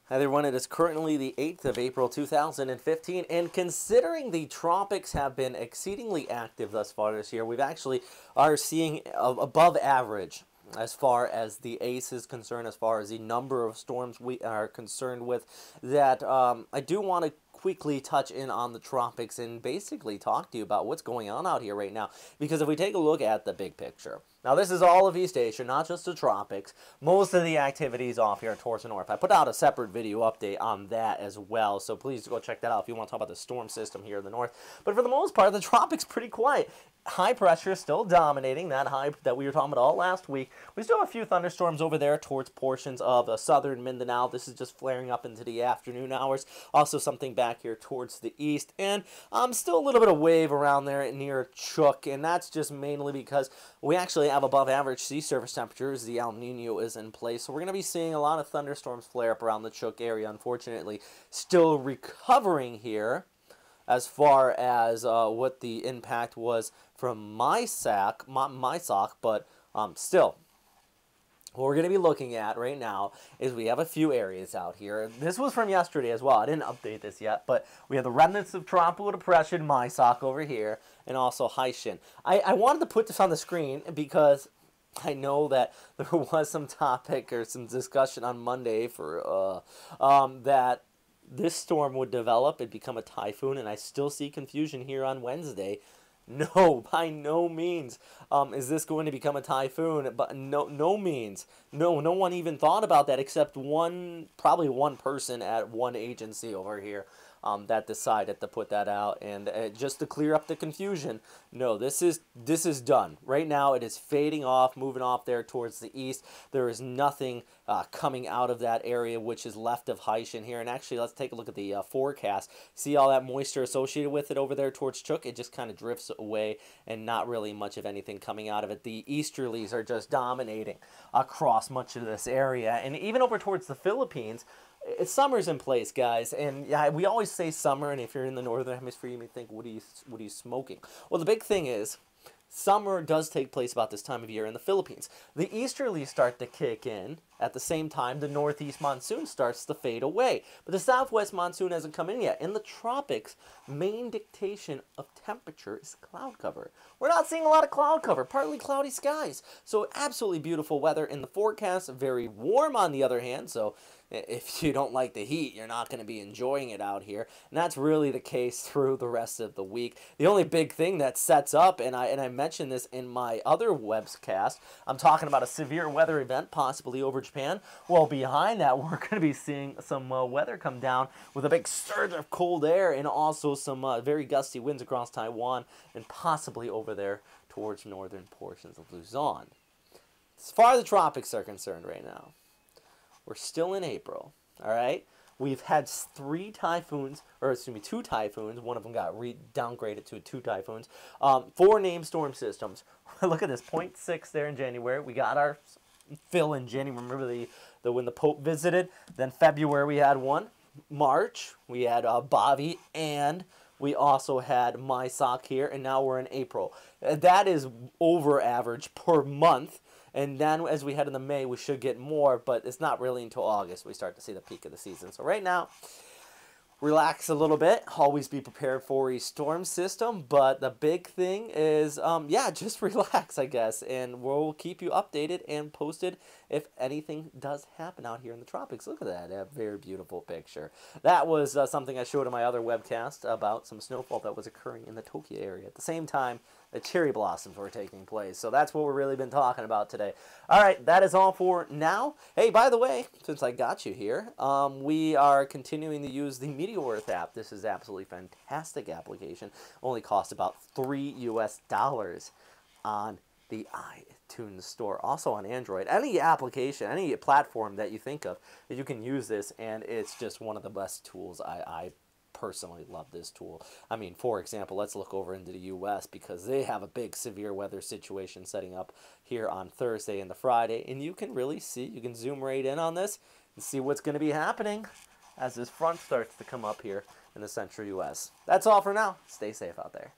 Hi there, everyone. It is currently the 8th of April 2015, and considering the tropics have been exceedingly active thus far this year, we've actually are seeing above average as far as the ACE is concerned, as far as the number of storms we are concerned with, that I do want to quickly touch in on the tropics and basically talk to you about what's going on out here right now. Because if we take a look at the big picture, now this is all of East Asia, not just the tropics. Most of the activities off here towards the north. I put out a separate video update on that as well, so please go check that out if you want to talk about the storm system here in the north. But for the most part, the tropics pretty quiet. High pressure still dominating, that high that we were talking about all last week. We still have a few thunderstorms over there towards portions of southern Mindanao. This is just flaring up into the afternoon hours. Also something back here towards the east. And still a little bit of wave around there near Chuuk. And that's just mainly because we actually have above average sea surface temperatures. The El Nino is in place. So we're going to be seeing a lot of thunderstorms flare up around the Chuuk area, unfortunately. Still recovering here as far as what the impact was from my sock, but still, what we're going to be looking at right now is we have a few areas out here. This was from yesterday as well. I didn't update this yet, but we have the remnants of tropical depression, Mysock over here, and also Haishin. I wanted to put this on the screen because I know that there was some topic or some discussion on Monday for that this storm would develop and become a typhoon, and I still see confusion here on Wednesday. No, by no means is this going to become a typhoon, but no means. No one even thought about that except probably one person at one agency over here that decided to put that out. And just to clear up the confusion, no, this is done. Right now it is fading off, moving off there towards the east. There is nothing coming out of that area which is left of Haishin here. And actually, let's take a look at the forecast. See all that moisture associated with it over there towards Chuuk? It just kind of drifts away and not really much of anything coming out of it. The easterlies are just dominating across much of this area. And even over towards the Philippines, summer's in place, guys, and yeah, we always say summer, and if you're in the northern hemisphere, you may think, what are you smoking? Well, the big thing is, summer does take place about this time of year in the Philippines. The easterlies start to kick in at the same time the northeast monsoon starts to fade away. But the southwest monsoon hasn't come in yet. In the tropics, main dictation of temperature is cloud cover. We're not seeing a lot of cloud cover, partly cloudy skies. So absolutely beautiful weather in the forecast, very warm on the other hand, so if you don't like the heat, you're not going to be enjoying it out here. And that's really the case through the rest of the week. The only big thing that sets up, and I mentioned this in my other webcast, I'm talking about a severe weather event possibly over Japan. Well, behind that, we're going to be seeing some weather come down with a big surge of cold air and also some very gusty winds across Taiwan and possibly over there towards northern portions of Luzon. As far as the tropics are concerned right now, we're still in April, all right? We've had two typhoons. One of them got downgraded to 2 typhoons. 4 named storm systems. Look at this, 0.6 there in January. We got our fill in January. Remember when the Pope visited? Then February we had one. March we had Bobby, and we also had Mysock here, and now we're in April. That is over average per month. And then as we head into May, we should get more, but it's not really until August we start to see the peak of the season. So right now, relax a little bit. Always be prepared for a storm system. But the big thing is, yeah, just relax, I guess. And we'll keep you updated and posted if anything does happen out here in the tropics. Look at that very beautiful picture. That was something I showed in my other webcast about some snowfall that was occurring in the Tokyo area. At the same time, the cherry blossoms were taking place. So that's what we've really been talking about today. All right, that is all for now. Hey, by the way, since I got you here, we are continuing to use the Meteor app. This is absolutely fantastic application. Only costs about $3 US on the iTunes store. Also on Android. Any application, any platform that you think of, that you can use this, and it's just one of the best tools. I personally love this tool. I mean, for example, let's look over into the U.S. because they have a big severe weather situation setting up here on Thursday and the Friday, and you can really see, you can zoom right in on this and see what's going to be happening as this front starts to come up here in the central U.S. That's all for now. Stay safe out there.